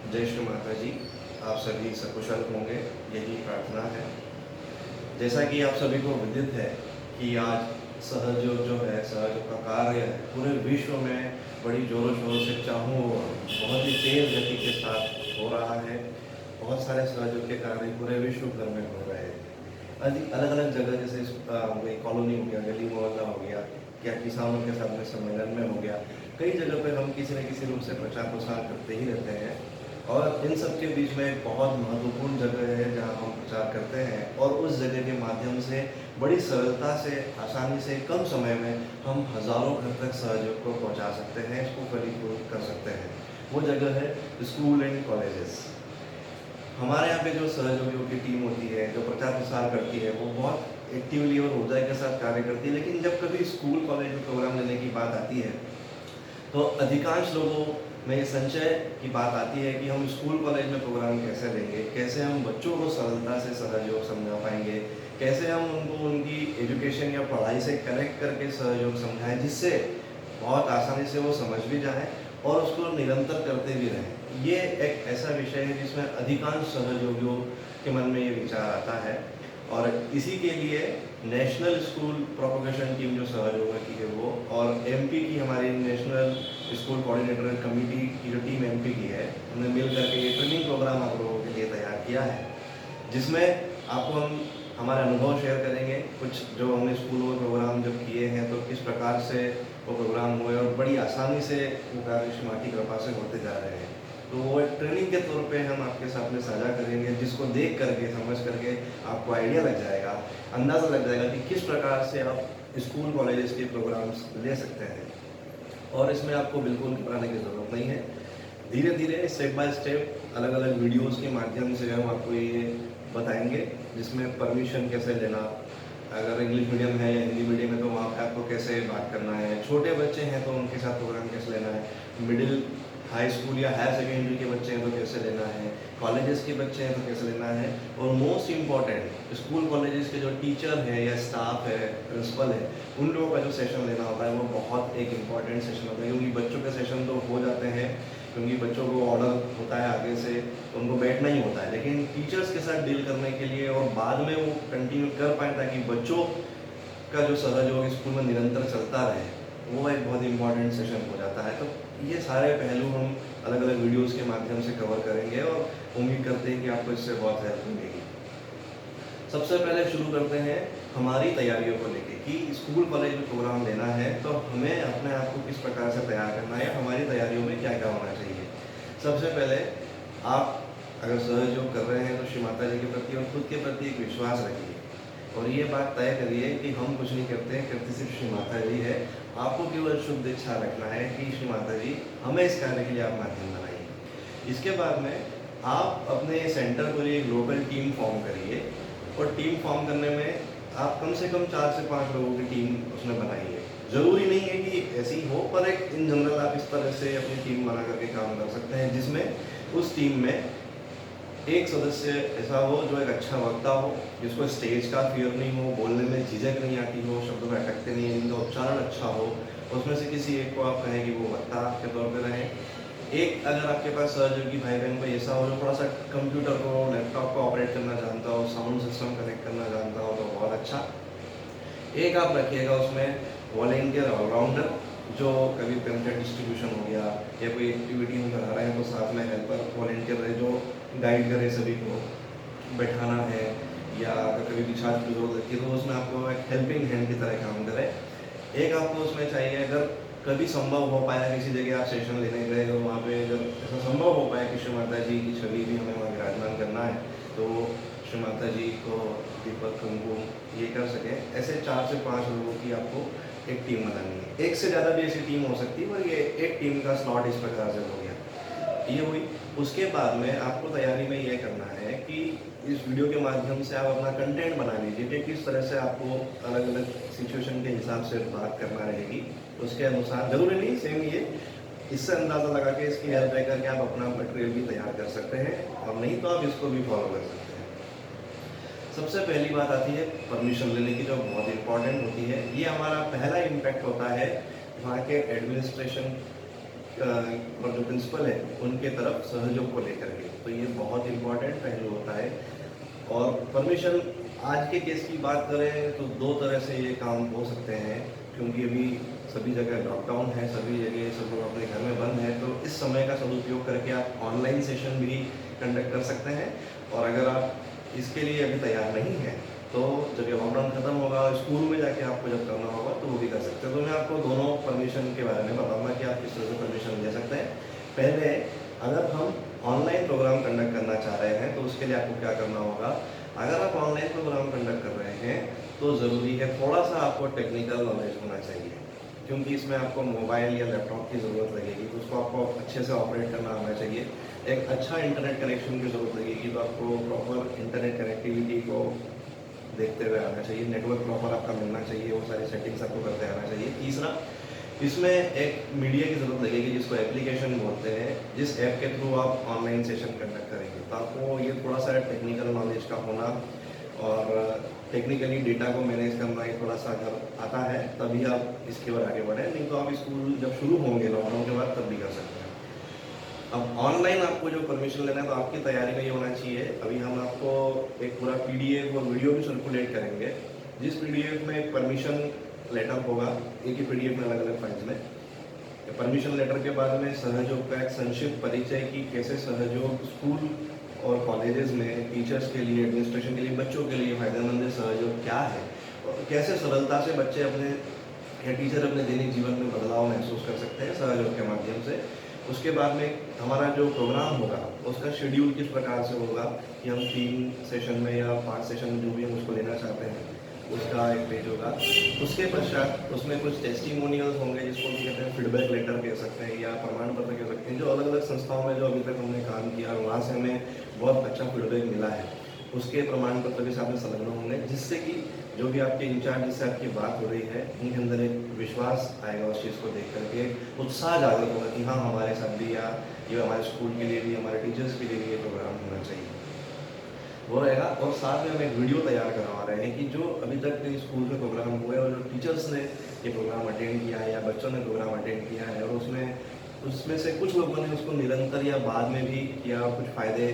जय श्री माता जी। आप सभी सकुशल होंगे, यही प्रार्थना है। जैसा कि आप सभी को विदित है कि आज सहयोग जो है, सहयोग का कार्य है, पूरे विश्व में बड़ी जोरों शोरों से चाहूँ बहुत ही तेज गति के साथ हो रहा है। बहुत सारे सहयोग के कार्य पूरे विश्व भर में हो रहे हैं। अलग अलग जगह, जैसे हो गई कॉलोनी हो गया, गली मोहल्ला हो गया, क्या किसानों के साथ में सम्मेलन में हो गया, कई जगह पे हम किसी न किसी रूप से प्रचार प्रसार करते ही रहते हैं। और इन सब के बीच में एक बहुत महत्वपूर्ण जगह है जहाँ हम प्रचार करते हैं, और उस जगह के माध्यम से बड़ी सरलता से, आसानी से, कम समय में हम हज़ारों घर तक सहयोग को पहुँचा सकते हैं, इसको फलीभूत कर सकते हैं। वो जगह है स्कूल एंड कॉलेजेस। हमारे यहाँ पे जो सहयोगियों की टीम होती है, जो प्रचार प्रसार करती है, वो बहुत एक्टिवली और ऊर्जा के साथ कार्य करती है। लेकिन जब कभी स्कूल कॉलेज में प्रोग्राम लेने की बात आती है, तो अधिकांश लोगों में ये संशय की बात आती है कि हम स्कूल कॉलेज में प्रोग्राम कैसे लेंगे, कैसे हम बच्चों को सरलता से सहयोग समझा पाएंगे, कैसे हम उनको उनकी एजुकेशन या पढ़ाई से कनेक्ट करके सहयोग समझाएं, जिससे बहुत आसानी से वो समझ भी जाएं और उसको निरंतर करते भी रहें। ये एक ऐसा विषय है जिसमें अधिकांश सहयोगियों के मन में ये विचार आता है, और इसी के लिए नेशनल स्कूल प्रोपोगेशन टीम जो सहयोग की है वो, और एमपी की हमारी नेशनल स्कूल कोऑर्डिनेटर कमेटी की जो टीम एमपी की है, हमने मिल करके ये ट्रेनिंग प्रोग्राम आप लोगों के लिए तैयार किया है, जिसमें आपको हम हमारे अनुभव शेयर करेंगे। कुछ जो हमने स्कूलों में प्रोग्राम जब किए हैं तो किस प्रकार से वो प्रोग्राम हुए, और बड़ी आसानी से वो कार्य श्री माँ की कृपा से होते जा रहे हैं। तो वो एक ट्रेनिंग के तौर पे हम आपके साथ में साझा करेंगे, जिसको देख करके, समझ करके आपको आइडिया लग जाएगा, अंदाज़ा लग जाएगा कि किस प्रकार से आप स्कूल कॉलेजेस के प्रोग्राम्स ले सकते हैं। और इसमें आपको बिल्कुल घबराने की ज़रूरत नहीं है। धीरे धीरे स्टेप बाय स्टेप अलग अलग वीडियोस के माध्यम से हम आपको ये बताएंगे, जिसमें परमिशन कैसे लेना, अगर इंग्लिश मीडियम है या हिंदी मीडियम है तो वहाँ पे आपको कैसे बात करना है, छोटे बच्चे हैं तो उनके साथ प्रोग्राम कैसे लेना है, मिडिल हाई स्कूल या हायर सेकेंडरी के बच्चे हैं तो कैसे लेना है, कॉलेजेस के बच्चे हैं तो कैसे लेना है, और मोस्ट इम्पॉर्टेंट स्कूल कॉलेजेस के जो टीचर है या स्टाफ है, प्रिंसिपल है, उन लोगों का जो सेशन लेना होता है वो बहुत एक इम्पॉर्टेंट सेशन होता है। क्योंकि बच्चों के सेशन तो हो जाते हैं, क्योंकि बच्चों को ऑर्डर होता है आगे से, उनको बैठना ही होता है, लेकिन टीचर्स के साथ डील करने के लिए और बाद में वो कंटिन्यू कर पाए ताकि बच्चों का जो सहयोग स्कूल में निरंतर चलता रहे, वो एक बहुत इंपॉर्टेंट सेशन हो जाता है। तो ये सारे पहलू हम अलग अलग वीडियोस के माध्यम से कवर करेंगे, और उम्मीद करते हैं कि आपको इससे बहुत हेल्प मिलेगी। सबसे पहले शुरू करते हैं हमारी तैयारियों को लेके कि स्कूल कॉलेज में प्रोग्राम लेना है तो हमें अपने आप को किस प्रकार से तैयार करना है, हमारी तैयारियों में क्या क्या होना चाहिए। सबसे पहले आप अगर सहयोग कर रहे हैं तो श्री माता जी के प्रति और खुद के प्रति एक विश्वास रखिए, और ये बात तय करिए कि हम कुछ नहीं करते, करती सिर्फ श्री माता जी है। आपको केवल शुद्ध इच्छा रखना है कि श्री माता जी हमें इस कार्य के लिए आप माध्यम बनाइए। इसके बाद में आप अपने सेंटर को लिए एक लोकल टीम फॉर्म करिए, और टीम फॉर्म करने में आप कम से कम 4 से 5 लोगों की टीम उसमें बनाइए। ज़रूरी नहीं है कि ऐसी हो, पर एक इन जनरल आप इस तरह से अपनी टीम बना करके काम कर सकते हैं, जिसमें उस टीम में एक सदस्य ऐसा हो जो एक अच्छा वक्ता हो, जिसको स्टेज का फियर नहीं हो, बोलने में झिझक नहीं आती हो, शब्दों में अटकते नहीं है, इनका उच्चारण अच्छा हो। उसमें से किसी एक को आप कहें कि वो वक्ता के तौर पर रहें। एक अगर आपके पास सहयोगी भाई बहन कोई ऐसा हो जो थोड़ा सा कंप्यूटर को, लैपटॉप को ऑपरेट करना जानता हो, साउंड सिस्टम कनेक्ट करना जानता हो, तो बहुत अच्छा। एक आप रखिएगा उसमें वॉलेंटियर ऑलराउंडर, जो कभी पेम्पलेट डिस्ट्रीब्यूशन हो गया या कोई एक्टिविटी हम करा रहे हैं तो साथ में हेल्पर वॉलेंटियर है जो गाइड करे सभी को, बैठाना है या अगर कभी रिचार्ज की जरूरत लगती है तो उसमें आपको एक हेल्पिंग हैंड की तरह काम करे। एक आपको उसमें चाहिए, अगर कभी संभव हो पाया किसी जगह आप सेशन लेने गए और वहाँ पे अगर ऐसा संभव हो पाया कि श्री माता जी की छवि भी हमें वहाँ विराजमान करना है, तो श्री माता जी को दीपक कुमकुम ये कर सके, ऐसे 4 से 5 लोगों की आपको एक टीम बनानी है। एक से ज़्यादा भी ऐसी टीम हो सकती है, पर ये एक टीम का स्लॉट इस प्रकार से हो गया, ये हुई। उसके बाद में आपको तैयारी में ये करना है कि इस वीडियो के माध्यम से आप अपना कंटेंट बना लीजिए कि किस तरह से आपको अलग अलग सिचुएशन के हिसाब से बात करना रहेगी, उसके अनुसार। जरूरी नहीं सेम ये, इससे अंदाज़ा लगा के इसकी हेल्प लेकर के आप अपना मटेरियल भी तैयार कर सकते हैं, और नहीं तो आप इसको भी फॉलो कर सकते हैं। सबसे पहली बात आती है परमिशन लेने की, जो बहुत इंपॉर्टेंट होती है। ये हमारा पहला इम्पैक्ट होता है वहाँ के एडमिनिस्ट्रेशन और जो प्रिंसिपल है उनके तरफ सहयोग को लेकर के, तो ये बहुत इम्पोर्टेंट पहलू होता है। और परमिशन आज के केस की बात करें तो दो तरह से ये काम हो सकते हैं, क्योंकि अभी सभी जगह लॉकडाउन है, सभी जगह सब लोग अपने घर में बंद हैं, तो इस समय का सदुपयोग करके आप ऑनलाइन सेशन भी कंडक्ट कर सकते हैं। और अगर आप इसके लिए अभी तैयार नहीं हैं तो जब ये लॉकडाउन खत्म होगा स्कूल में जाके आपको जब करना होगा तो वो भी कर सकते हैं। तो मैं आपको दोनों परमिशन के बारे में बताऊंगा कि आप किस तरह से परमिशन ले सकते हैं। पहले, अगर हम ऑनलाइन प्रोग्राम कंडक्ट करना चाह रहे हैं तो उसके लिए आपको क्या करना होगा। अगर आप ऑनलाइन प्रोग्राम कंडक्ट कर रहे हैं तो ज़रूरी है थोड़ा सा आपको टेक्निकल नॉलेज होना चाहिए, क्योंकि इसमें आपको मोबाइल या लैपटॉप की ज़रूरत लगेगी, तो उसको आपको अच्छे से ऑपरेट करना आना चाहिए। एक अच्छा इंटरनेट कनेक्शन की ज़रूरत लगेगी, तो आपको प्रॉपर इंटरनेट कनेक्टिविटी को देखते हुए आना चाहिए, नेटवर्क प्रॉपर आपका मिलना चाहिए, वो सारी सेटिंग्स आपको करते आना चाहिए। तीसरा, इसमें एक मीडिया की ज़रूरत लगेगी जिसको एप्लीकेशन बोलते हैं, जिस ऐप के थ्रू आप ऑनलाइन सेशन कंडक्ट करेंगे। तो आपको ये थोड़ा सा टेक्निकल नॉलेज का होना और टेक्निकली डेटा को मैनेज करना ये थोड़ा सा अगर आता है तभी आप इसकी ओर आगे बढ़ें, नहीं तो आप स्कूल जब शुरू होंगे लॉकडाउन के बाद तब भी कर सकते हैं। अब ऑनलाइन आपको जो परमिशन लेना है तो आपकी तैयारी में ये होना चाहिए। अभी हम आपको एक पूरा पीडीएफ और वीडियो भी सर्कुलेट करेंगे, जिस पीडीएफ में एक परमिशन लेटर होगा, एक ही पीडीएफ में अलग अलग फाइल्स में। परमिशन लेटर के बाद में सहयोग का एक संक्षिप्त परिचय की कैसे सहयोग स्कूल और कॉलेजेस में टीचर्स के लिए, एडमिनिस्ट्रेशन के लिए, बच्चों के लिए फायदेमंद है, सहयोग क्या है और कैसे सरलता से बच्चे अपने या टीचर अपने दैनिक जीवन में बदलाव महसूस कर सकते हैं सहयोग के माध्यम से। उसके बाद में हमारा जो प्रोग्राम होगा उसका शेड्यूल किस प्रकार से होगा कि हम 3 सेशन में या 5 सेशन में जो भी हम उसको लेना चाहते हैं उसका एक पेज होगा। उसके पश्चात उसमें कुछ टेस्टिमोनियल्स होंगे, जिसको हम कहते हैं फीडबैक लेटर कह सकते हैं या प्रमाण पत्र कह सकते हैं, जो अलग अलग संस्थाओं में जो अभी तक हमने काम किया और वहाँ से हमें बहुत अच्छा फीडबैक मिला है, उसके प्रमाण पत्र के साथ में संलग्न होंगे, जिससे कि जो भी आपके इंचार्ज जिससे आपकी बात हो रही है उनके अंदर एक विश्वास आएगा उस चीज़ को देख करके, उत्साह जागृत होगा कि हाँ हमारे साथ भी या ये हमारे स्कूल के लिए भी, हमारे टीचर्स के लिए भी ये प्रोग्राम होना चाहिए, वो रहेगा। और साथ में हम एक वीडियो तैयार करवा रहे हैं कि जो अभी तक स्कूल में प्रोग्राम हुए और जो टीचर्स ने ये प्रोग्राम अटेंड किया है या बच्चों ने प्रोग्राम अटेंड किया है और उसमें से कुछ लोगों ने उसको निरंतर या बाद में भी किया, कुछ फ़ायदे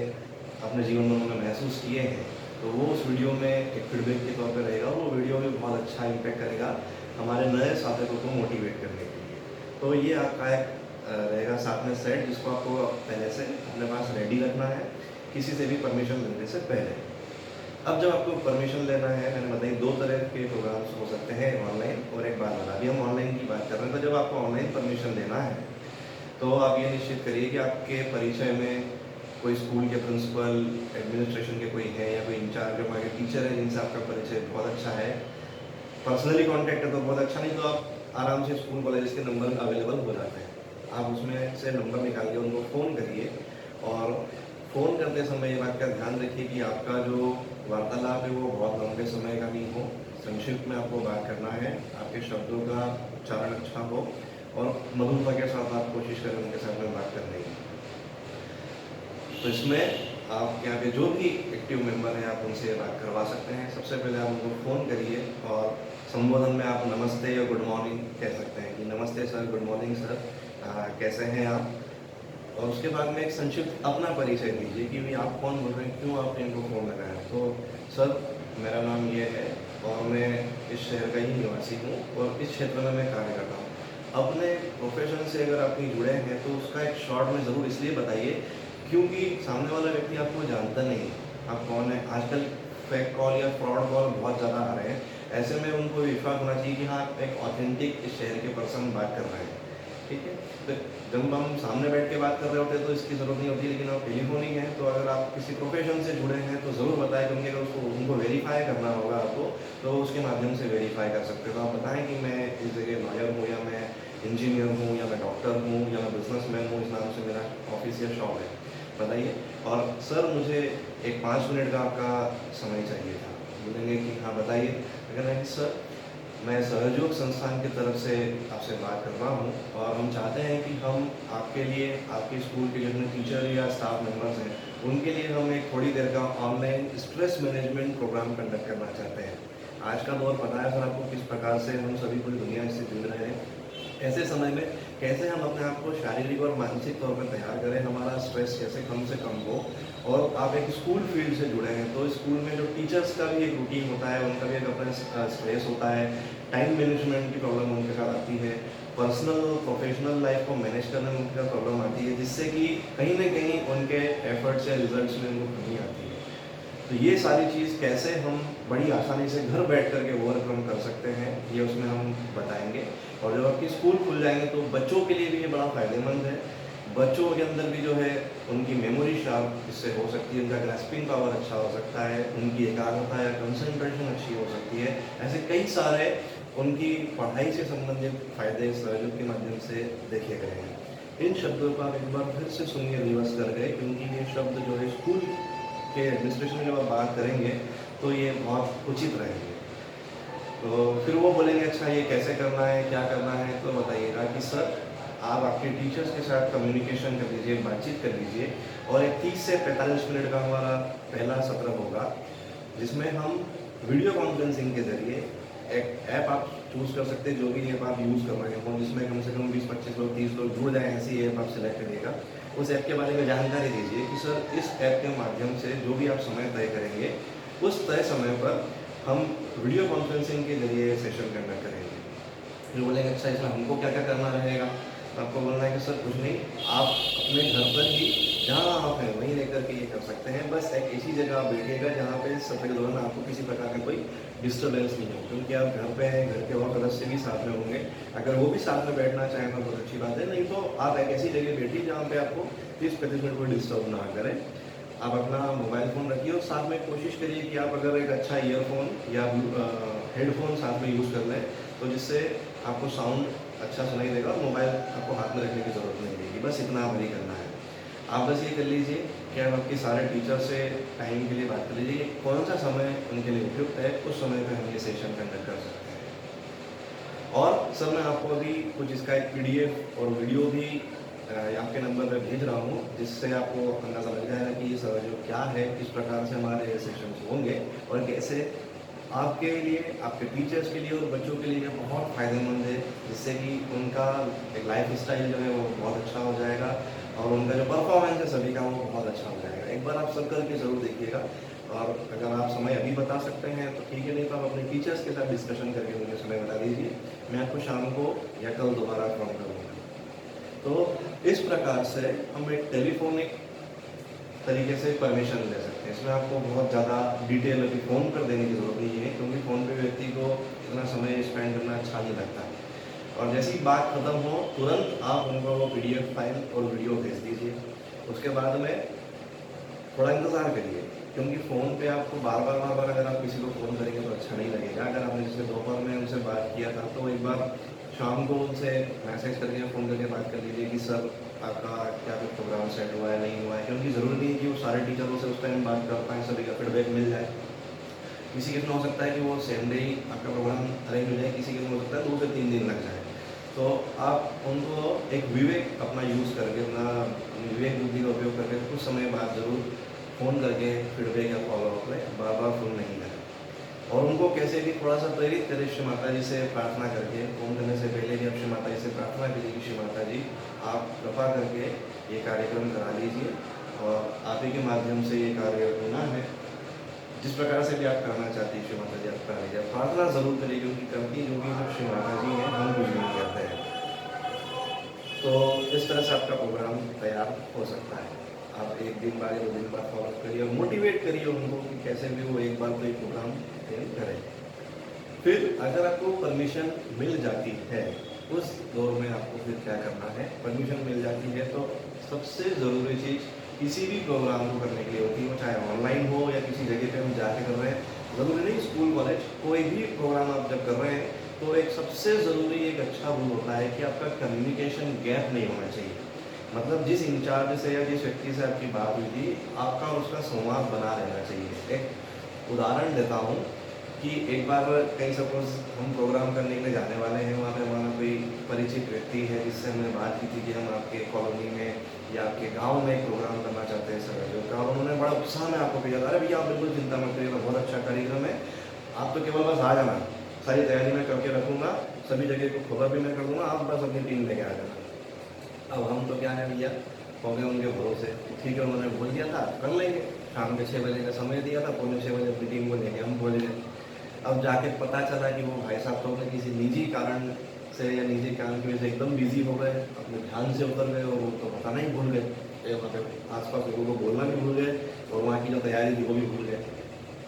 अपने जीवन में उन्होंने महसूस किए हैं, तो वो उस वीडियो में एक फीडबैक के तौर पे रहेगा। वो वीडियो में बहुत अच्छा इम्पैक्ट करेगा हमारे नए छात्रों को मोटिवेट करने के लिए। तो ये आपका एक रहेगा साथ में सेट, जिसको आपको पहले से अपने पास रेडी रखना है किसी से भी परमिशन लेने से पहले। अब जब आपको परमिशन लेना है, मैंने बताई 2 तरह के प्रोग्राम्स हो सकते हैं, ऑनलाइन और एक बार वाला। अभी हम ऑनलाइन की बात कर रहे हैं, तो जब आपको ऑनलाइन परमिशन लेना है तो आप ये निश्चित करिए कि आपके परिचय में कोई स्कूल के प्रिंसिपल, एडमिनिस्ट्रेशन के कोई है या कोई इंचार्ज जो हमारे टीचर है जिनसे आपका परिचय बहुत अच्छा है, पर्सनली कॉन्टैक्ट है तो बहुत अच्छा, नहीं तो आप आराम से स्कूल कॉलेज के नंबर अवेलेबल हो जाते हैं, आप उसमें से नंबर निकाल के उनको फ़ोन करिए। और फ़ोन करते समय ये बात का ध्यान रखिए कि आपका जो वार्तालाप है वो बहुत लंबे समय का नहीं हो, संक्षिप्त में आपको बात करना है, आपके शब्दों का उच्चारण अच्छा हो और मधुरता के साथ आप कोशिश करें उनके साथ में बात करने की। तो इसमें आप यहाँ पे जो भी एक्टिव मेंबर हैं आप उनसे बात करवा सकते हैं। सबसे पहले आप उनको फ़ोन करिए और संबोधन में आप नमस्ते या गुड मॉर्निंग कह सकते हैं कि नमस्ते सर, गुड मॉर्निंग सर, कैसे हैं आप। और उसके बाद में एक संक्षिप्त अपना परिचय दीजिए कि भाई आप कौन बोल रहे हैं, क्यों आपने इनको फ़ोन लगाया। तो सर मेरा नाम ये है और मैं इस शहर का ही निवासी हूँ और इस क्षेत्र में मैं कार्य करता हूँ। अपने प्रोफेशन से अगर आप कहीं जुड़े हैं तो उसका एक शॉर्ट में ज़रूर इसलिए बताइए क्योंकि सामने वाला व्यक्ति आपको जानता नहीं आप कौन है। आजकल फेक कॉल या फ्रॉड कॉल बहुत ज़्यादा आ रहे हैं, ऐसे में उनको विश्वास होना चाहिए कि हाँ आप एक ऑथेंटिक इस शहर के पर्सन बात कर रहे हैं, ठीक है। तो जब हम सामने बैठ के बात कर रहे होते हैं तो इसकी ज़रूरत नहीं होती, लेकिन आप टेलीफोनिक हैं तो अगर आप किसी प्रोफेशन से जुड़े हैं तो ज़रूर बताएं, क्योंकि अगर उसको उनको वेरीफाई करना होगा आपको तो उसके माध्यम से वेरीफाई कर सकते हो। तो आप बताएं कि मैं इस जगह लॉयर हूँ या मैं इंजीनियर हूँ या मैं डॉक्टर हूँ या मैं बिजनेसमैन हूँ, इस नाम से मेरा ऑफिस या शॉप है, बताइए। और सर मुझे एक 5 मिनट का आपका समय चाहिए था, बोलेंगे कि हाँ बताइए। अगर नहीं सर मैं सहयोग संस्थान की तरफ से आपसे बात कर रहा हूँ और हम चाहते हैं कि हम आपके लिए, आपके स्कूल के जितने टीचर या स्टाफ मेंबर्स हैं उनके लिए हम एक थोड़ी देर का online stress management programme conduct करना चाहते हैं। आज का दौर पता है सर आपको किस प्रकार से हम सभी पूरी दुनिया से जुड़ रहे हैं। ऐसे समय में कैसे हम अपने आप को शारीरिक और मानसिक तौर पर तैयार करें, हमारा स्ट्रेस कैसे कम से कम हो। और आप एक स्कूल फील्ड से जुड़े हैं तो स्कूल में जो टीचर्स का भी एक रूटीन होता है, उनका भी एक अपना स्ट्रेस होता है, टाइम मैनेजमेंट की प्रॉब्लम उनके साथ आती है, पर्सनल प्रोफेशनल लाइफ को मैनेज करने में उनके साथ प्रॉब्लम आती है, जिससे कि कहीं ना कहीं उनके एफर्ट्स या रिजल्ट्स में उनको कमी आती है। तो ये सारी चीज़ कैसे हम बड़ी आसानी से घर बैठ कर के ओवरकम कर सकते हैं, ये उसमें हम बताएंगे। और जब आपकी स्कूल खुल जाएंगे तो बच्चों के लिए भी ये बड़ा फ़ायदेमंद है। बच्चों के अंदर भी जो है उनकी मेमोरी शार्प इससे हो सकती है, उनका ग्रास्पिंग पावर अच्छा हो सकता है, उनकी एकाग्रता या कंसंट्रेशन अच्छी हो सकती है। ऐसे कई सारे उनकी पढ़ाई से संबंधित फ़ायदे इस सहयोग के माध्यम से देखे गए हैं। इन शब्दों को आप एक बार फिर से सुनिए रिवर्स कर गए, क्योंकि ये शब्द जो है स्कूल के एडमिनिस्ट्रेशन में जब आप बात करेंगे तो ये बहुत उचित रहेंगे। तो फिर वो बोलेंगे अच्छा ये कैसे करना है, क्या करना है, तो बताइएगा कि सर आप आपके टीचर्स के साथ कम्युनिकेशन कर लीजिए, बातचीत कर लीजिए। और एक 30 से 45 मिनट का हमारा पहला सत्र होगा, जिसमें हम वीडियो कॉन्फ्रेंसिंग के ज़रिए एक ऐप आप चूज़ कर सकते हैं, जो भी ऐप आप यूज़ कर रहे हो, जिसमें कम से कम 20-25 लोग 30 लोग जुड़ जाएँ, ऐसी ऐप आप सेलेक्ट करिएगा। उस ऐप के बारे में जानकारी दीजिए कि सर इस ऐप के माध्यम से जो भी आप समय तय करेंगे, उस तय समय पर हम वीडियो कॉन्फ्रेंसिंग के ज़रिए सेशन कंडक्ट करेंगे। फिर बोलेंगे अच्छा इसमें हमको क्या क्या करना रहेगा। तो आपको बोलना है कि सर कुछ नहीं, आप अपने घर पर ही जहाँ आप हैं वहीं रह करके ये कर सकते हैं। बस एक ऐसी जगह आप बैठिएगा जहाँ पे सत्र के दौरान आपको किसी प्रकार का कोई डिस्टर्बेंस नहीं हो, क्योंकि आप घर पे हैं, घर के और सदस्य भी साथ में होंगे। अगर वो भी साथ में बैठना चाहें तो बहुत अच्छी बात है, नहीं तो आप एक ऐसी जगह बैठिए जहाँ पे आपको 30-35 मिनट कोई डिस्टर्ब ना करें। आप अपना मोबाइल फ़ोन रखिए और साथ में कोशिश करिए कि आप अगर एक अच्छा ईयरफोन या हेडफोन साथ में यूज़ कर लें, तो जिससे आपको साउंड अच्छा सुनाई देगा और मोबाइल आपको हाथ में रखने की ज़रूरत नहीं रहेगी। बस इतना आप ही करना है। आप बस ये कर लीजिए कि आप आपके सारे टीचर से टाइम के लिए बात कर लीजिए, कौन सा समय उनके लिए उपयुक्त है, उस समय पे हम ये सेशन कंडक्ट कर सकते हैं। और सर मैं आपको अभी कुछ इसका एक PDF और वीडियो भी आपके नंबर पे भेज रहा हूँ, जिससे आपको अंदाज़ा लग जाएगा कि ये सर जो क्या है, किस प्रकार से हमारे सेशंस होंगे और कैसे आपके लिए, आपके टीचर्स के लिए और बच्चों के लिए बहुत फ़ायदेमंद है, जिससे कि उनका एक लाइफ स्टाइल जो है वो बहुत अच्छा हो जाएगा और उनका जो परफॉर्मेंस है सभी का वो बहुत अच्छा हो जाएगा। एक बार आप सब करके ज़रूर देखिएगा, और अगर आप समय अभी बता सकते हैं तो ठीक है, नहीं तो आप अपने टीचर्स के साथ डिस्कशन करके मुझे समय बता दीजिए, मैं आपको शाम को या कल दोबारा फ़ोन करूँगा। तो इस प्रकार से हम एक टेलीफोनिक तरीके से परमिशन ले सकते हैं। इसमें आपको बहुत ज़्यादा डिटेल अभी फ़ोन पर देने की ज़रूरत नहीं है, क्योंकि फ़ोन पे व्यक्ति को इतना समय स्पेंड करना अच्छा नहीं लगता। और जैसी ही बात ख़त्म हो तुरंत आप उनको वो PDF फाइल और वीडियो भेज दीजिए। उसके बाद में थोड़ा इंतज़ार करिए, क्योंकि फ़ोन पे आपको बार बार अगर आप किसी को फ़ोन करेंगे तो अच्छा नहीं लगेगा। अगर आपने जैसे दोपहर में उनसे बात किया था तो एक बार शाम को उनसे मैसेज करके फ़ोन करके बात कर लीजिए कि सर आपका क्या कुछ प्रोग्राम सेट हुआ है, नहीं हुआ है। क्योंकि ज़रूरी नहीं है कि वो सारे टीचरों से उस टाइम बात कर पाएँ, सभी का फीडबैक मिल जाए। किसी केस में हो सकता है कि वो सेम डे ही आपका प्रोग्राम अरेंज हो जाए, किसी केस में हो सकता है 2 से 3 दिन लग जाए। तो आप उनको एक विवेक अपना यूज़ करके, अपना विवेक बुद्धि का उपयोग करके कुछ समय बाद ज़रूर फ़ोन करके फीडबैक या फॉलोअप में बार फ़ोन नहीं करें। और उनको कैसे भी थोड़ा सा प्रेरित करें श्री माता जी से प्रार्थना करके, फ़ोन करने से पहले भी आप श्री माता जी से प्रार्थना कीजिए कि श्री माता जी आप कृपा करके ये कार्यक्रम करा लीजिए और आप ही के माध्यम से ये कार्य होना है। जिस प्रकार से भी आप करना चाहती है श्री माता जी आप करा लीजिए। प्रार्थना ज़रूर करिए, क्योंकि करती जो भी सब श्री माता जी हैं, हम कुछ नहीं करते हैं। तो इस तरह से आपका प्रोग्राम तैयार हो सकता है। आप 1 दिन बाद या 2 दिन बाद फॉलो करिए और मोटिवेट करिए उनको कि कैसे भी वो एक बार तो एक प्रोग्राम अटेंड करें। फिर अगर आपको परमिशन मिल जाती है, उस दौर में आपको फिर क्या करना है। परमिशन मिल जाती है तो सबसे ज़रूरी चीज़ किसी भी प्रोग्राम को करने के लिए होती है, वो चाहे ऑनलाइन हो या किसी जगह पे हम जाके कर रहे हैं, ज़रूरी नहीं स्कूल कॉलेज, कोई भी प्रोग्राम आप जब कर रहे हैं तो एक सबसे ज़रूरी एक अच्छा रूल होता है कि आपका कम्युनिकेशन गैप नहीं होना चाहिए। मतलब जिस इंचार्ज से या जिस व्यक्ति से आपकी बात हुई थी, आपका और उसका संवाद बना रहना चाहिए। एक उदाहरण देता हूँ कि एक बार कहीं सपोज हम प्रोग्राम करने के लिए जाने वाले हैं, वहाँ पे हमारा कोई परिचित व्यक्ति है जिससे हमने बात की थी कि हम आपके कॉलोनी में या आपके गांव में एक प्रोग्राम करना चाहते हैं सहयोग का, और उन्होंने बड़ा उत्साह में आपको भेजा था, अरे भैया आप बिल्कुल चिंता मत करिए, बहुत अच्छा कार्यक्रम है, आप तो केवल बस आ जाना, सारी तैयारी मैं करके रखूँगा, सभी जगह को खबर भी मैं कर दूँगा, आप बस अपनी टीम लेके आ जाना। अब हम तो क्या है भैया, हो गए उनके भरोसे, ठीक है उन्होंने बोल दिया था कर लेंगे, शाम के 6 बजे का समय दिया था, पौने 6 बजे मीटिंग को लेके हम बोल गए। अब जाके पता चला कि वो भाई साहब तो अपने किसी निजी कारण से या निजी कारण की वजह से एकदम बिजी हो गए, अपने ध्यान से उतर गए और वो तो बताना ही भूल गए, मतलब आसपास लोगों को बोलना भी भूल गए और वहाँ की जो तैयारी थी वो भी भूल गए।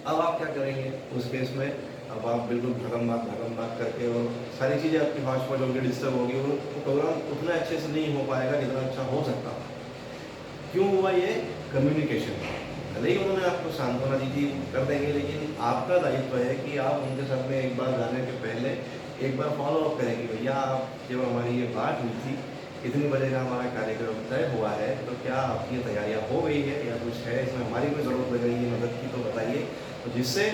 अब आप क्या करेंगे उस केस में? अब आप बिल्कुल भगम भाग करके और सारी चीज़ें आपकी फास्ट फॉरवर्ड होगी, डिस्टर्ब होगी और प्रोग्राम उतना अच्छे से नहीं हो पाएगा जितना अच्छा हो सकता था। क्यों हुआ ये? कम्युनिकेशन। भले ही उन्होंने आपको सांत्वना दी थी, कर देंगे, लेकिन आपका दायित्व है कि आप उनके साथ में एक बार जाने के पहले एक बार फॉलो अप करें कि भैया आप जब हमारी ये बात हुई थी, इतनी बजे का हमारा कार्यक्रम तय हुआ है, तो क्या आपकी तैयारियाँ हो गई है या कुछ है इसमें हमारी कोई ज़रूरत लग रही है मदद की, तो बताइए। तो जिससे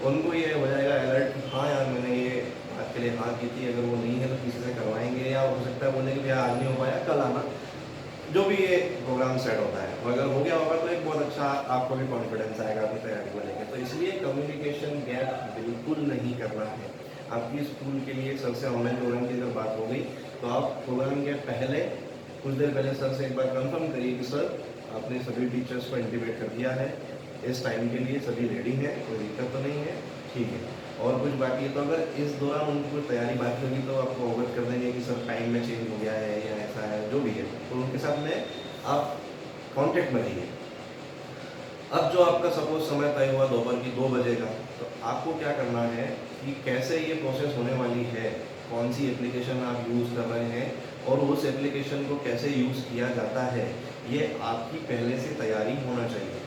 उनको ये हो जाएगा अलर्ट कि हाँ यार मैंने ये बात के लिए हाँ की थी, अगर वो नहीं है तो किसी से करवाएंगे, या हो सकता है बोले कि भैया आज नहीं हो पाया कल आना, जो भी ये प्रोग्राम सेट होता है। और अगर हो गया होगा तो एक बहुत अच्छा आपको भी कॉन्फिडेंस आएगा अपनी तैयारी को लेकर। तो इसलिए कम्युनिकेशन गैप बिल्कुल नहीं करना है। आपकी स्कूल के लिए सर से ऑनलाइन प्रोग्राम की अगर बात हो गई तो आप प्रोग्राम के पहले कुछ देर पहले सर से एक बार कंफर्म करिए कि सर आपने सभी टीचर्स को इंटीमेट कर दिया है, इस टाइम के लिए सभी रेडी हैं, कोई दिक्कत तो नहीं है, ठीक है। और कुछ बाकी है तो अगर इस दौरान उनकी कोई तैयारी बाकी होगी तो आपको अवगत कर देंगे कि सर टाइम में चेंज हो गया है या ऐसा है, जो भी है, तो उनके साथ में आप कांटेक्ट बनाइए। अब जो आपका सपोज समय तय हुआ दोपहर की 2 बजे का, तो आपको क्या करना है कि कैसे ये प्रोसेस होने वाली है, कौन सी एप्लीकेशन आप यूज़ कर रहे हैं और उस एप्लीकेशन को कैसे यूज़ किया जाता है, ये आपकी पहले से तैयारी होना चाहिए।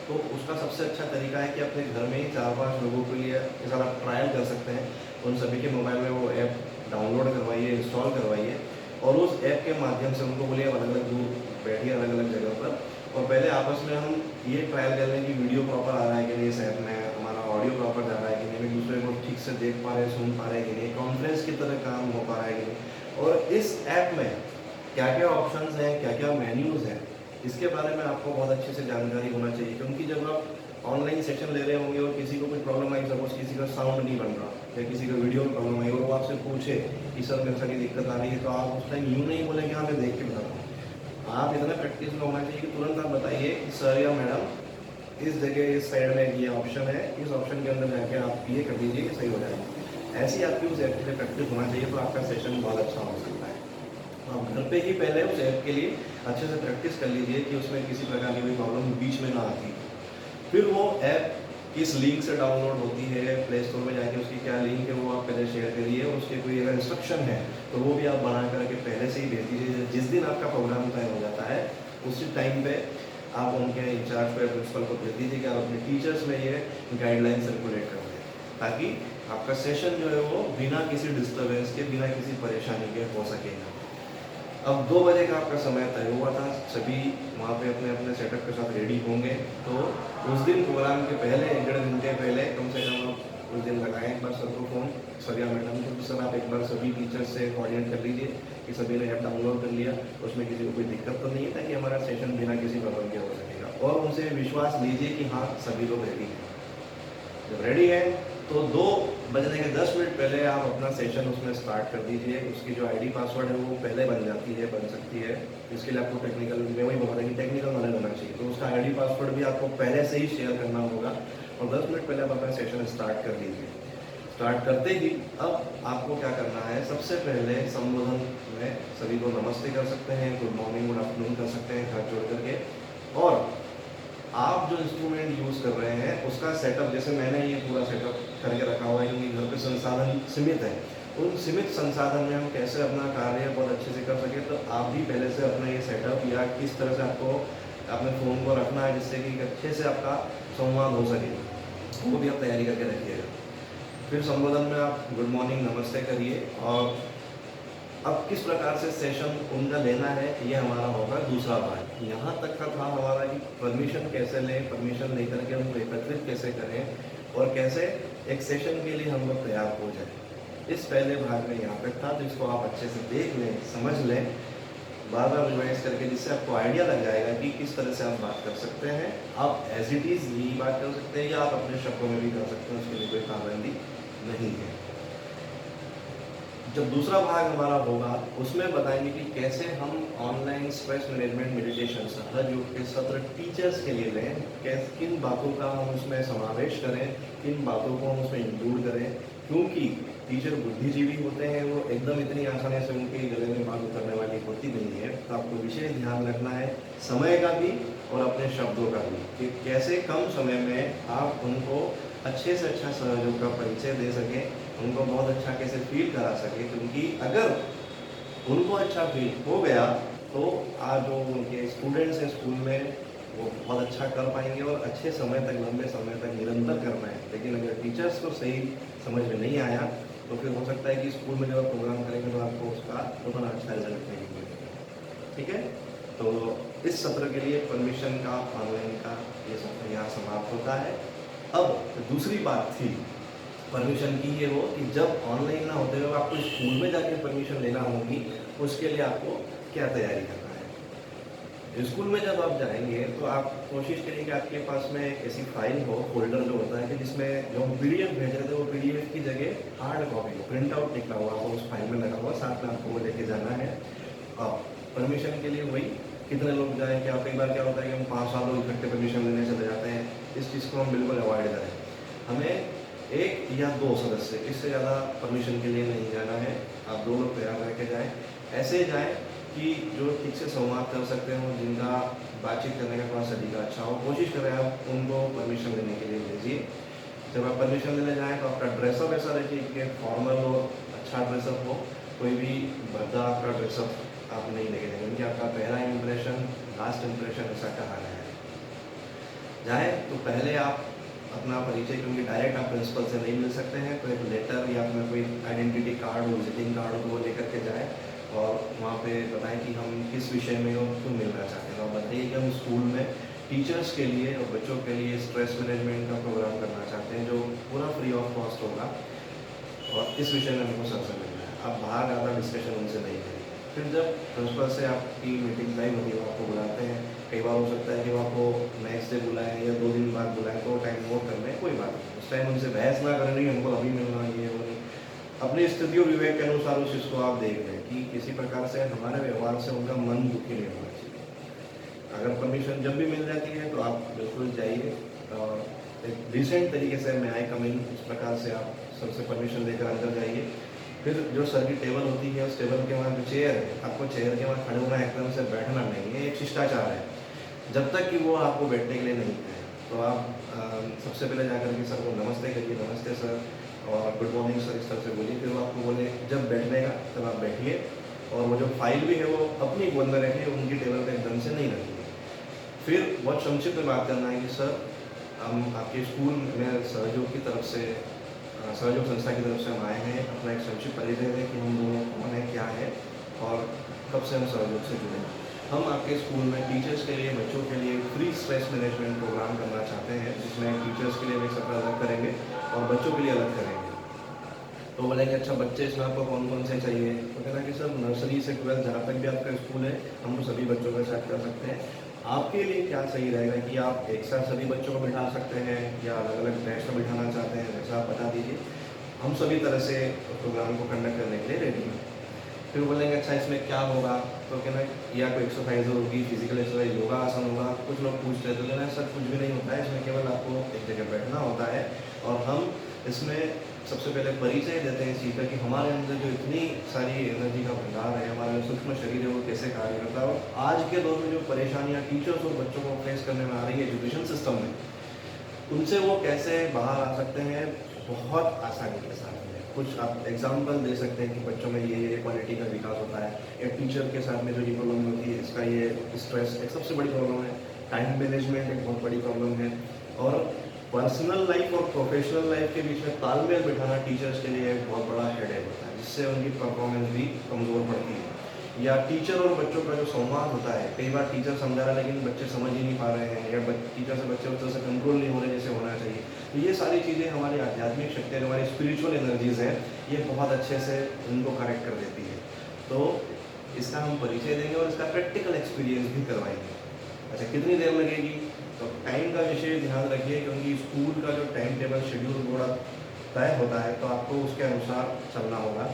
तो उसका सबसे अच्छा तरीका है कि अपने घर में ही 4-5 लोगों के लिए इस आप ट्रायल कर सकते हैं। उन सभी के मोबाइल में वो ऐप डाउनलोड करवाइए, इंस्टॉल करवाइए और उस ऐप के माध्यम से उनको बोलिए अलग अलग दूर बैठिए अलग अलग जगह पर, और पहले आपस में हम ये ट्रायल कर लें कि वीडियो प्रॉपर आ रहा है कि नहीं इस ऐप में, हमारा ऑडियो प्रॉपर जा रहा है कि नहीं, एक दूसरे को ठीक से देख पा रहे हैं, सुन पा रहे हैं कि नहीं, कॉन्फ्रेंस की तरह काम हो पा रहा है कि नहीं, और इस ऐप में क्या क्या ऑप्शंस हैं, क्या क्या मेन्यूज़ हैं, इसके बारे में आपको बहुत अच्छे से जानकारी होना चाहिए। क्योंकि जब आप ऑनलाइन सेशन ले रहे होंगे और किसी को कोई प्रॉब्लम आई, सपोज किसी का साउंड नहीं बन रहा या किसी का वीडियो में प्रॉब्लम आई और वो आपसे पूछे कि सर मेरे साथ ये दिक्कत आ रही है, तो आप उस टाइम यूँ नहीं बोले कि हाँ मैं देख के बताता हूँ। आप इतना प्रैक्टिस में होना चाहिए कि तुरंत आप बताइए कि सर या मैडम इस जगह इस साइड में ये ऑप्शन है, इस ऑप्शन के अंदर जाके आप ये कर दीजिए कि सही हो जाएगा। ऐसी आपकी उस ऐप पे प्रैक्टिस होना चाहिए, तो आपका सेशन बहुत अच्छा हो सकता है। आप घर पे ही पहले उस ऐप के लिए अच्छे से प्रैक्टिस कर लीजिए कि उसमें किसी प्रकार की कोई प्रॉब्लम बीच में ना आती। फिर वो ऐप किस लिंक से डाउनलोड होती है, प्ले स्टोर में जाके उसकी क्या लिंक है वो आप पहले शेयर करिए, और उसके कोई अगर इंस्ट्रक्शन है तो वो भी आप बना करके पहले से ही भेज दीजिए। जिस दिन आपका प्रोग्राम तय हो जाता है उसी टाइम पे आप उनके इंचार्ज पे प्रिंसिपल को भेज दीजिए कि आप अपने टीचर्स में ये गाइडलाइन सर्कुलेट कर दें, ताकि आपका सेशन जो है वो बिना किसी डिस्टर्बेंस के, बिना किसी परेशानी के हो सकेगा। अब 2 बजे का आपका समय तय हुआ था, सभी वहाँ पे अपने अपने सेटअप के साथ रेडी होंगे, तो उस दिन प्रोग्राम के पहले 1-1.5 घंटे पहले कम से कम आप उस दिन लगाएं एक बार सर को फ़ोन, सर या मैडम को, तो सर आप एक बार सभी टीचर्स से कोऑर्डिनेट कर लीजिए कि सभी ने ऐप डाउनलोड कर लिया, उसमें किसी को कोई दिक्कत तो नहीं है, ताकि हमारा सेशन बिना किसी प्रॉब्लम के हो सकेगा। और उनसे विश्वास लीजिए कि हाँ सभी लोग रेडी हैं। जब रेडी है तो 2 बजने के 10 मिनट पहले आप अपना सेशन उसमें स्टार्ट कर दीजिए। उसकी जो आईडी पासवर्ड है वो पहले बन जाती है, बन सकती है। इसके लिए आपको टेक्निकल में वही बता दें कि टेक्निकल नॉलेज होना चाहिए, तो उसका आईडी पासवर्ड भी आपको पहले से ही शेयर करना होगा, और 10 मिनट पहले आप अपना सेशन स्टार्ट कर लीजिए। स्टार्ट करते ही अब आपको क्या करना है, सबसे पहले संबोधन में सभी को नमस्ते कर सकते हैं, गुड मॉर्निंग गुड आफ्टरनून कर सकते हैं हाथ जोड़ करके, और आप जो इंस्ट्रूमेंट यूज़ कर रहे हैं उसका सेटअप, जैसे मैंने ये पूरा सेटअप करके रखा हुआ है क्योंकि घर पे संसाधन सीमित है, उन सीमित संसाधन में हम कैसे अपना कार्य बहुत अच्छे से कर सके, तो आप भी पहले से अपना ये सेटअप या किस तरह से आपको अपने फ़ोन को रखना है जिससे कि अच्छे से आपका संवाद हो सके, वो भी आप तैयारी करके रखिएगा। फिर संबोधन में आप गुड मॉर्निंग नमस्ते करिए, और अब किस प्रकार से सेशन उनका लेना है ये हमारा होगा दूसरा पार्ट। यहाँ तक का था हमारा कि परमिशन कैसे लें, परमिशन लेकर के उनको एकत्रित कैसे करें और कैसे एक सेशन के लिए हम लोग तैयार हो जाए। इस पहले भाग में यहाँ तक था, जिसको आप अच्छे से देख लें, समझ लें, बार बार रिवाइज करके, जिससे आपको आइडिया लग जाएगा कि किस तरह से आप बात कर सकते हैं। आप एज इट इज़ यही बात कर सकते हैं या आप अपने शब्दों में भी कर सकते हैं, उसके लिए कोई पाबंदी नहीं है। जब दूसरा भाग हमारा होगा उसमें बताएंगे कि कैसे हम ऑनलाइन स्ट्रेस मैनेजमेंट मेडिटेशन सहज योग के सत्र टीचर्स के लिए लें, कैसे किन बातों का हम उसमें समावेश करें, किन बातों को हम उसमें इंक्लूड करें, क्योंकि टीचर बुद्धिजीवी होते हैं, वो एकदम इतनी आसानी से उनके गले में बात उतरने वाली होती नहीं है। तो आपको विशेष ध्यान रखना है समय का भी और अपने शब्दों का भी, कि कैसे कम समय में आप उनको अच्छे से अच्छा सहयोग का परिचय दे सकें, उनको बहुत अच्छा कैसे फील करा सके। क्योंकि अगर उनको अच्छा फील हो गया तो आज जो उनके स्टूडेंट्स हैं स्कूल में वो बहुत अच्छा कर पाएंगे और अच्छे समय तक, लंबे समय तक निरंतर कर पाएंगे। लेकिन अगर टीचर्स को सही समझ में नहीं आया तो फिर हो सकता है कि स्कूल में जब आप प्रोग्राम करेंगे तो आपको उसका उतना अच्छा रिजल्ट नहीं मिलेगा। ठीक है, तो इस सत्र के लिए परमिशन का, ऑनलाइन का ये सत्र यहाँ समाप्त होता है। अब दूसरी बात थी परमिशन की ये हो कि जब ऑनलाइन ना होते हुए आपको स्कूल में जाके परमिशन लेना होगी, उसके लिए आपको क्या तैयारी करना है। स्कूल में जब आप जाएंगे तो आप कोशिश करिए कि आपके पास में एक ऐसी फाइल हो, फोल्डर जो होता है कि जिसमें जो हम पीडीएफ भेज रहे थे वो पीडीएफ की जगह हार्ड कॉपी हो, प्रिंट आउट निकला हुआ हो उस फाइल में लगा हुआ, साथ में आपको वो लेके जाना है। और परमिशन के लिए वही कितने लोग जाएँ, क्या कई बार क्या होता है कि हम 5-7 लोग इकट्ठे परमिशन लेने चले जाते हैं। इस चीज़ को हम बिल्कुल अवॉइड करें। हमें 1 या 2 सदस्य, इससे ज़्यादा परमिशन के लिए नहीं जाना है। आप 2 लोग तैयार रह के जाएँ। ऐसे जाएँ कि जो ठीक से संवाद कर सकते हो, जिनका बातचीत करने का थोड़ा सलीका अच्छा हो। कोशिश करें आप उनको परमिशन लेने के लिए भेजिए। जब आप परमिशन लेने जाएँ तो आपका ड्रेसअप ऐसा रखिए कि फॉर्मल हो, अच्छा ड्रेसअप हो, कोई भी भद्दा आपका ड्रेसअप आप नहीं लेके जाएंगे, क्योंकि आपका पहला इम्प्रेशन लास्ट इम्प्रेशन ऐसा कहा है। जाए तो पहले आप अपना परिचय, क्योंकि डायरेक्ट आप प्रिंसिपल से नहीं मिल सकते हैं, तो एक लेटर या अपना कोई आइडेंटिटी कार्ड हो, विजिटिंग कार्ड हो, तो वो लेकर के जाएँ और वहाँ पे बताएं कि हम किस विषय में और क्यों मिलना चाहते हैं। तो आप बताइए कि हम स्कूल में टीचर्स के लिए और बच्चों के लिए स्ट्रेस मैनेजमेंट का प्रोग्राम करना चाहते हैं, जो पूरा फ्री ऑफ कॉस्ट होगा, और इस विषय में हमको सबसे मिलना है। आप बाहर ज़्यादा डिस्कशन उनसे नहीं करेंगे। फिर जब प्रिंसिपल से आपकी मीटिंग टाइम होती है, वो आपको बुलाते हैं। कई बार हो सकता है कि वो आपको नेक्स्ट डे बुलाएं या 2 दिन बाद बुलाएं, तो टाइम नोट कर लें, कोई बात नहीं। उस टाइम उनसे बहस ना करें, नहीं हमको अभी मिलना, ये वो नहीं। अपनी स्थिति और विवेक के अनुसार उस चीज़ को आप देख लें कि किसी प्रकार से हमारे व्यवहार से उनका मन दुखी नहीं होना चाहिए। अगर परमिशन जब भी मिल जाती है तो आप बिल्कुल जाइए और एक डिसेंट तरीके से मैं आई कम इन, इस प्रकार से आप सबसे परमिशन लेकर अंदर जाइए। फिर जो सर की टेबल होती है, उस टेबल के वहाँ जो चेयर है, आपको चेयर के वहाँ खड़े होना, एकदम से बैठना नहीं है, एक शिष्टाचार है। जब तक कि वो आपको बैठने के लिए नहीं कहे तो आप सबसे पहले जाकर के सर को नमस्ते करिए, नमस्ते सर, और गुड मॉर्निंग सर, इस तरह से बोलिए। फिर वो आपको बोले जब बैठने का तब आप बैठिए, और वो जो फाइल भी है वो अपनी गोद में रखिए, उनकी टेबल पर एकदम से नहीं रखिए। फिर बहुत संक्षिप्त में बात करना है कि सर हम आपके स्कूल में सहयोग की तरफ से, सहयोग संस्था की तरफ से हम आए हैं, अपना एक संक्षिप्त परिचय दें कि हम दोनों कौन है, क्या है और कब से हम सहयोग से जुड़े। हम आपके स्कूल में टीचर्स के लिए, बच्चों के लिए फ्री स्ट्रेस मैनेजमेंट प्रोग्राम करना चाहते हैं, जिसमें टीचर्स के लिए एक सत्र अलग करेंगे और बच्चों के लिए अलग करेंगे। तो बोलेंगे अच्छा बच्चे इसमें आपको कौन कौन से चाहिए, तो कहना कि सर नर्सरी से 12 जहाँ तक भी आपका स्कूल है हम तो सभी बच्चों के साथ कर सकते हैं। आपके लिए क्या सही रहेगा कि आप एक साथ सभी बच्चों को बिठा सकते हैं या अलग अलग बैच में बिठाना चाहते हैं, वैसा आप बता दीजिए। हम सभी तरह से प्रोग्राम को कंडक्ट करने के लिए रेडी हैं। फिर बोलेंगे अच्छा इसमें क्या होगा, तो कहना या कोई एक्सरसाइज होगी, फिजिकल एक्सरसाइज, योगा आसन होगा। कुछ लोग पूछते हैं तो कहना सर कुछ भी नहीं होता है, इसमें केवल आपको एक जगह बैठना होता है। और हम इसमें सबसे पहले परिचय देते हैं इस चीज़ का कि हमारे अंदर जो इतनी सारी एनर्जी का भंडार है, हमारा जो सूक्ष्म शरीर है वो कैसे कार्य करता है, और आज के दौर में जो परेशानियाँ टीचर्स और बच्चों को फेस करने में आ रही है एजुकेशन सिस्टम में, उनसे वो कैसे बाहर आ सकते हैं बहुत आसानी के साथ। कुछ आप एग्जाम्पल दे सकते हैं कि बच्चों में ये क्वालिटी का विकास होता है, या टीचर के साथ में जो ये प्रॉब्लम होती है, इसका ये स्ट्रेस एक सबसे बड़ी प्रॉब्लम है, टाइम मैनेजमेंट एक बहुत बड़ी प्रॉब्लम है, और पर्सनल लाइफ और प्रोफेशनल लाइफ के बीच में तालमेल बिठाना टीचर्स के लिए एक बहुत बड़ा हेडेक होता है, जिससे उनकी परफॉर्मेंस भी कमज़ोर पड़ती है। या टीचर और बच्चों का जो संवाद होता है, कई बार टीचर समझा रहा है लेकिन बच्चे समझ ही नहीं पा रहे हैं, या टीचर से बच्चे उस तरह से कंट्रोल नहीं हो रहे जैसे होना चाहिए। तो ये सारी चीज़ें हमारी आध्यात्मिक शक्तियाँ, हमारी स्पिरिचुअल एनर्जीज़ हैं, ये बहुत अच्छे से उनको करेक्ट कर देती है। तो इसका हम परिचय देंगे और इसका प्रैक्टिकल एक्सपीरियंस भी करवाएंगे। अच्छा कितनी देर लगेगी, तो टाइम का विशेष ध्यान रखिए, क्योंकि स्कूल का जो टाइम टेबल शेड्यूल थोड़ा तय होता है, तो आपको उसके अनुसार चलना होगा।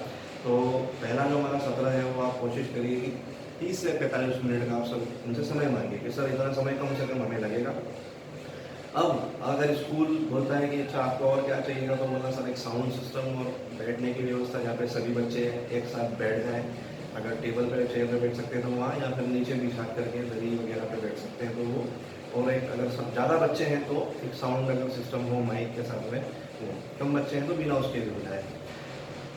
तो पहला जो हमारा सत्र है वो आप कोशिश करिए कि 30 से 45 मिनट का आप सब उनसे समय मांगिए कि सर इतना समय कम से कम हमें लगेगा। अब अगर स्कूल बोलता है कि अच्छा आपको और क्या चाहिएगा, तो बोला सर एक साउंड सिस्टम और बैठने की व्यवस्था जहाँ पे सभी बच्चे एक साथ बैठ जाएं। अगर टेबल पे चेयर पे बैठ सकते हैं तो वहाँ, या फिर नीचे बिछा करके दरी वगैरह पे बैठ सकते हैं तो वो, और एक अगर सब ज़्यादा बच्चे हैं तो एक साउंड अगर सिस्टम हो माइक के साथ में वो, कम बच्चे हैं तो बिना उसके भी हो जाए।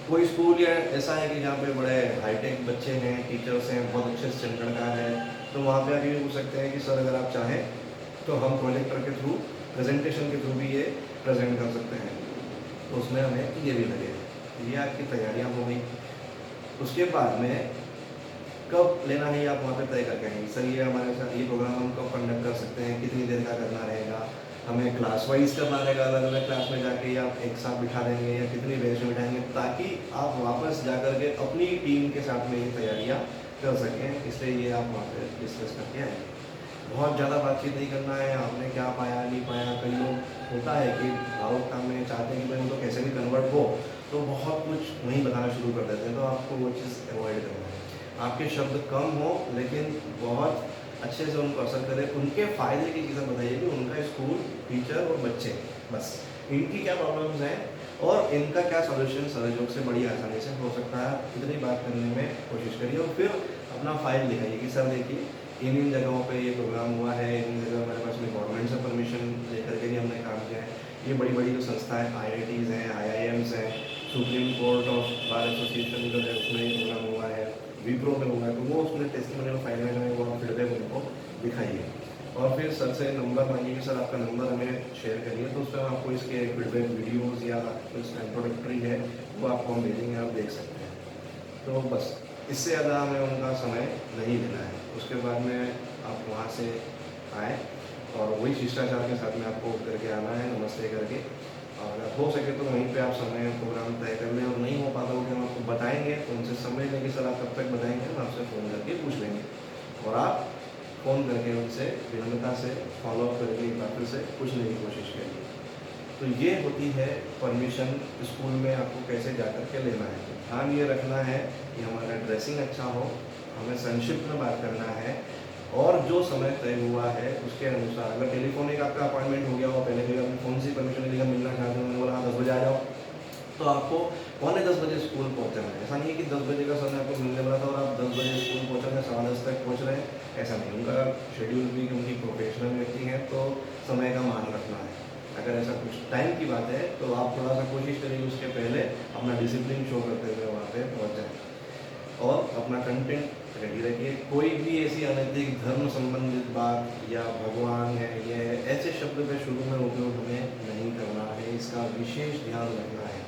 कोई स्कूल या ऐसा है कि जहाँ पे बड़े हाईटेक बच्चे हैं, टीचर्स हैं, बहुत अच्छे स्टैंडर्ड का है, तो वहाँ पे आप ये पूछ सकते हैं कि सर अगर आप चाहें तो हम प्रोजेक्टर के थ्रू, प्रेजेंटेशन के थ्रू भी ये प्रेजेंट कर सकते हैं, तो उसमें हमें ये भी लगेगा। ये आपकी तैयारियाँ हो गई। उसके बाद में कब लेना है ये आप वहाँ पे तय करके आएंगे, सर ये हमारे साथ ये प्रोग्राम हम कब कंडक्ट कर सकते हैं, कितनी देर का करना रहेगा, हमें क्लास वाइज करना रहेगा, अलग अलग क्लास में जाके या एक साथ बिठा देंगे या कितनी बैच में बिठाएंगे, ताकि आप वापस जा कर के अपनी टीम के साथ में ये तैयारियाँ कर सकें। इसलिए ये आप वहाँ पर डिस्कस करके आएंगे। बहुत ज़्यादा बातचीत नहीं करना है, आपने क्या पाया नहीं पाया। कई लोग होता है कि भावुकता में चाहते हैं कि भाई वो तो कैसे भी कन्वर्ट हो, तो बहुत कुछ वहीं बताना शुरू कर देते हैं, तो आपको वो चीज़ अवॉइड करना है। आपके शब्द कम हो लेकिन बहुत अच्छे से उनको असर करे, उनके फ़ायदे की चीज़ें बताइए कि उनका स्कूल, टीचर और बच्चे, बस इनकी क्या प्रॉब्लम्स हैं और इनका क्या सॉल्यूशन सहयोग से बड़ी आसानी से हो सकता है। इतनी बात करने में कोशिश करिए और फिर अपना फाइल दिखाइए कि सर देखिए इन जगहों पे ये प्रोग्राम हुआ है, इन जगह मेरे पास में गवर्नमेंट से परमिशन लेकर के भी हमने काम किया है। ये बड़ी बड़ी जो संस्थाएं IITs हैं, IIMs हैं, supreme court of bar association जो है उसमें ये प्रोग्राम हुआ है, विप्रो में हुआ है, तो वो उसमें टेस्टिमोनियल फाइल में जो है वो आप फीडबैक उनको दिखाइए। और फिर सर से नंबर मांगिए कि सर आपका नंबर हमें शेयर करिए, तो उस पर आपको इसके फीडबैक वीडियोज़ या कुछ इंट्रोडक्टरी है वो आपको हम भेजेंगे, आप देख सकते हैं। तो बस इससे ज़्यादा हमें उनका समय नहीं लेना है। उसके बाद में आप वहाँ से आएँ और वही शिष्टाचार के साथ में आपको करके आना है, नमस्ते करके, और अगर हो सके तो वहीं पे आप समय प्रोग्राम तय कर लें, और नहीं हो पाता हो कि हम आपको बताएंगे तो उनसे समय लेंगे, सर आप कब तक बताएंगे, हम आपसे फ़ोन करके पूछ लेंगे, और आप फ़ोन करके उनसे विनम्रता से फॉलोअप करके एक बार फिर से पूछने की कोशिश करिए। तो ये होती है परमिशन स्कूल में आपको कैसे जा कर के लेना है। ध्यान ये रखना है कि हमारा ड्रेसिंग अच्छा हो, हमें संक्षिप्त में बात करना है, और जो समय तय हुआ है उसके अनुसार। अगर टेलीफोनिक आपका अपॉइंटमेंट हो गया हो, पहले भी आपने फ़ोन से परमिशन लेकर मिलना चाहते हैं, उन्होंने बोला 10 बजे आ जाओ, तो आपको 9:45 बजे स्कूल पहुंचना है। ऐसा नहीं है कि 10 बजे का समय आपको मिलने वाला था और आप 10 बजे स्कूल पहुँच रहे हैं, 10:15 तक पहुँच रहे हैं, ऐसा नहीं। उनका शेड्यूल भी, उनकी प्रोफेशनल व्यक्ति हैं, तो समय का मान रखना है। अगर ऐसा कुछ टाइम की बात है तो आप थोड़ा सा कोशिश करिए उसके पहले अपना डिसिप्लिन शो करते हुए वहाँ पे पहुँच जाएँ, और अपना कंटेंट रेडी रखिए। कोई भी ऐसी अनैतिक धर्म संबंधित बात या भगवान है ये है, ऐसे शब्द पे शुरू में उपयोग हमें नहीं करना है, इसका विशेष ध्यान रखना है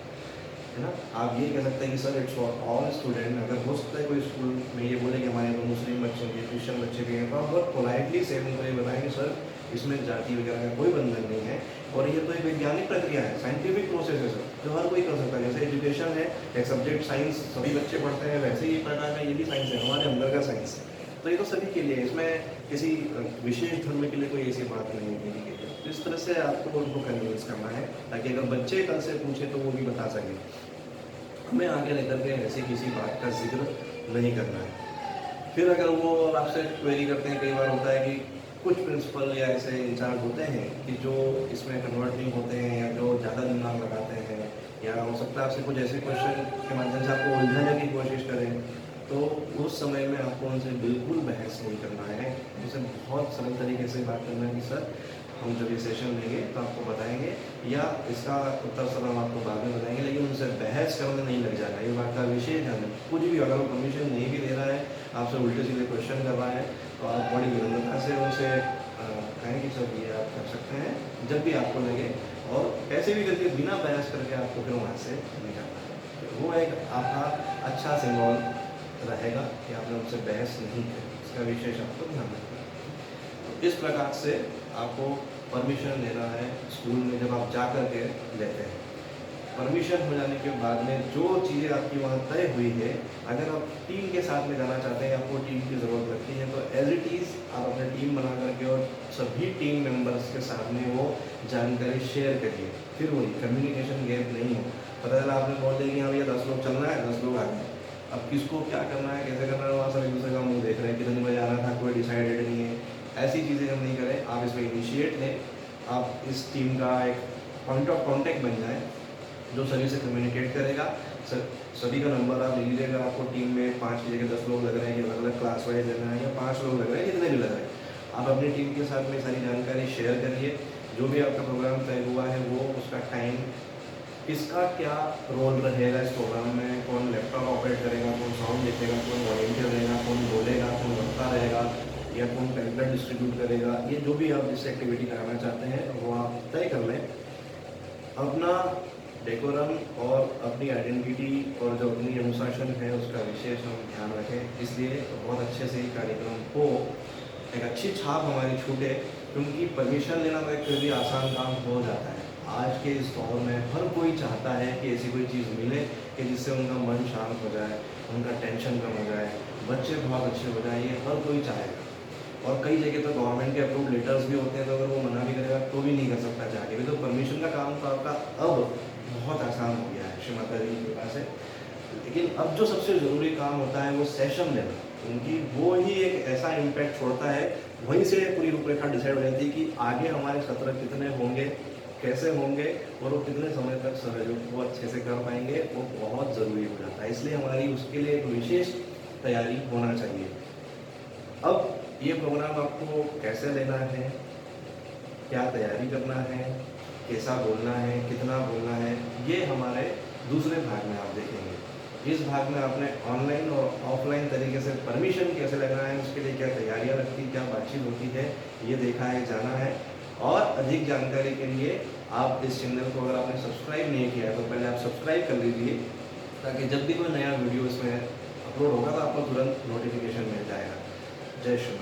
ना। आप ये कह सकते हैं कि sir it's for all student. अगर हो सकता है कोई स्कूल में ये बोले कि हमारे तो मुस्लिम बच्चे भी हैं, क्रिश्चियन बच्चे भी हैं, तो आप बहुत पोलाइटली से उनको ये बताएं कि सर इसमें जाति वगैरह का कोई बंधन नहीं है, और ये तो एक वैज्ञानिक प्रक्रिया है, साइंटिफिक प्रोसेस है सर, जो हर कोई कर सकता है। जैसे एजुकेशन है एक सब्जेक्ट, साइंस सभी बच्चे पढ़ते हैं, वैसे ही प्रकार का ये भी साइंस है, हमारे अंदर का साइंस है, तो ये तो सभी के लिए, इसमें किसी विशेष धर्म के लिए कोई ऐसी बात नहीं है। तो इस तरह से आपको उनको कन्विंस करना है, ताकि अगर बच्चे कल से पूछे तो वो भी बता सकें। हमें आगे लेकर के ऐसी किसी बात का जिक्र नहीं करना है। फिर अगर वो आपसे क्वेरी करते हैं, कई बार होता है कि कुछ प्रिंसिपल या ऐसे इंचार्ज होते हैं कि जो इसमें कन्वर्ट नहीं होते हैं, या जो ज़्यादा दिमाग लगाते हैं, या हो सकता है आपसे कुछ ऐसे क्वेश्चन के माध्यम से आपको उलझाने की कोशिश करें, तो उस समय में आपको उनसे बिल्कुल बहस नहीं करना है। उनसे बहुत सरल तरीके से बात करना है कि सर हम जब ये सेशन लेंगे तो आपको बताएंगे, या इसका उत्तर सर हम आपको बाद में बताएंगे, लेकिन उनसे बहस करने नहीं लग जाएगा। ये बात का विशेष ध्यान है। कुछ भी अगर वो परमिशन नहीं भी दे रहा है, आपसे उल्टे सीधे क्वेश्चन कर रहा है, तो आप बड़ी विनम्रता से उनसे कहें कि सर ये आप कर सकते हैं जब भी आपको लगे, और कैसे भी करके बिना बहस करके आपको फिर वहाँ से निकालना है। तो वो एक आपका अच्छा सिंबल रहेगा कि आपने उनसे बहस नहीं की, इसका विशेष आपको ध्यान रखना है। तो इस प्रकार से आपको परमिशन लेना है स्कूल में। जब आप जा कर के लेते हैं, परमिशन हो जाने के बाद में जो चीज़ें आपकी वहाँ तय हुई है, अगर आप टीम के साथ में जाना चाहते हैं, आपको टीम की ज़रूरत लगती है, तो एज इट इज़ आप अपनी टीम बना करके और सभी टीम मेंबर्स के साथ में वो जानकारी शेयर करिए। फिर वही कम्युनिकेशन गैप नहीं हो। पता चला आपने बोल दिया कि हाँ भैया 10 लोग चलना है, 10 लोग आ गए, अब किसको क्या करना है, कैसे करना है, वहाँ सब एक दूसरे का मुँह देख रहे हैं, कितने बजे आना था, कोई डिसाइडेड नहीं है। ऐसी चीज़ें हम नहीं करें, आप इसमें इनिशिएट लें, आप इस टीम का एक पॉइंट ऑफ कॉन्टैक्ट बन जाएँ, जो सभी से कम्युनिकेट करेगा। सभी का नंबर आप ले लीजिएगा। आपको टीम में 5 की जगह 10 लोग लग रहे हैं, कि अलग अलग क्लास वाइज लेना है, या 5 लोग लग रहे हैं, कितने भी लग रहे हैं, आप अपनी टीम के साथ में सारी जानकारी शेयर करिए। जो भी आपका प्रोग्राम तय हुआ है, वो उसका टाइम, किसका क्या रोल रहेगा इस प्रोग्राम में, कौन लैपटॉप ऑपरेट करेगा, कौन साउंड देखेगा, कौन वॉलंटियर रहेगा, कौन बोलेगा, कौन वक्ता रहेगा, या कौन कैलेंडर डिस्ट्रीब्यूट करेगा, ये जो भी आप जिस एक्टिविटी कराना चाहते हैं वो आप तय कर लें। अपना डेकोरम और अपनी आइडेंटिटी और जो अपनी अनुशासन है उसका विशेष हम ध्यान रखें, इसलिए बहुत अच्छे से ये कार्यक्रम हो, एक अच्छी छाप हमारी छूटे, क्योंकि परमिशन लेना तो एक फिर भी आसान काम हो जाता है। आज के इस दौर में हर कोई चाहता है कि ऐसी कोई चीज़ मिले कि जिससे उनका मन शांत हो जाए, उनका टेंशन कम हो जाए, बच्चे बहुत अच्छे हो जाए, ये हर कोई चाहेगा। और कई जगह तो गवर्नमेंट के अप्रूव लेटर्स भी होते हैं, तो अगर वो मना भी करेगा तो भी नहीं कर सकता चाह के, तो परमिशन का काम तो आपका अब बहुत आसान हो गया है श्री माता जी की कृपा से। लेकिन अब जो सबसे ज़रूरी काम होता है वो सेशन लेना, क्योंकि वो ही एक ऐसा इम्पैक्ट छोड़ता है, वहीं से पूरी रूपरेखा डिसाइड हो जाती है कि आगे हमारे सत्र कितने होंगे, कैसे होंगे, और वो कितने समय तक सहयोग वो अच्छे से कर पाएंगे, वो बहुत ज़रूरी हो जाता है। इसलिए हमारी उसके लिए एक विशेष तैयारी होना चाहिए। अब ये प्रोग्राम आपको कैसे लेना है, क्या तैयारी करना है, कैसा बोलना है, कितना बोलना है, ये हमारे दूसरे भाग में आप देखेंगे। इस भाग में आपने ऑनलाइन और ऑफलाइन तरीके से परमिशन कैसे लेना है, उसके लिए क्या तैयारियां लगती, क्या बातचीत होती है, ये देखा है, जाना है। और अधिक जानकारी के लिए आप इस चैनल को अगर आपने सब्सक्राइब नहीं किया है तो पहले आप सब्सक्राइब कर लीजिए, ताकि जब भी कोई नया वीडियो इसमें अपलोड होगा तो आपको तुरंत नोटिफिकेशन मिल जाएगा। जय श्री